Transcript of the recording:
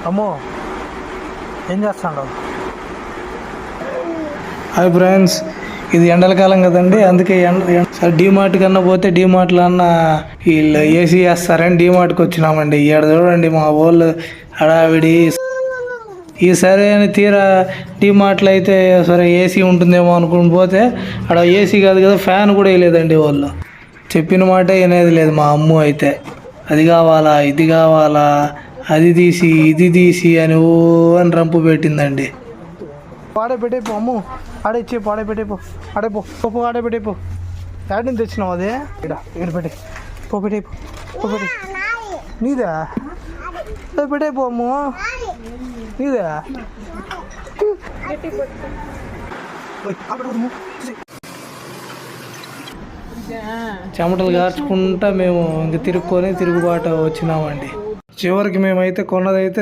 అమ్మో ఏం చేస్తాడు? హాయ్ ఫ్రెండ్స్, ఇది ఎండల కాలం కదండి, అందుకే డీమార్ట్ కన్నా పోతే డీమార్ట్లో అన్న వీళ్ళు ఏసీ వేస్తారని డీమార్ట్కి వచ్చినామండి. ఇక్కడ చూడండి మా వాళ్ళు హడావిడి. ఈసారి అని తీరా డీమార్ట్లో అయితే సరే ఏసీ ఉంటుందేమో అనుకుని పోతే అక్కడ ఏసీ కాదు కదా, ఫ్యాన్ కూడా వేయలేదండి వాళ్ళు. చెప్పిన మాట వినేది లేదు మా అమ్మ అయితే. అది కావాలా ఇది కావాలా, అది తీసి ఇది తీసి అని ఓ అని రంపు పెట్టిందండి. ఆడే పెట్టేపో అమ్ము, ఆడే ఇచ్చేపో, ఆడే పెట్టేపో, ఆడేపో పో, ఆడే పెట్టేపో. యాడ్ నుంచి తెచ్చినావు అదే? ఇక్కడ పెట్టే పో, పెట్టేపో పో, పెట్టే. నీదా? పెట్టేపో అమ్ము, నీదా? చెమటలు కార్చుకుంటా మేము ఇంక తిరుగుబాటు వచ్చినామండి. చివరికి మేమైతే కొన్నదైతే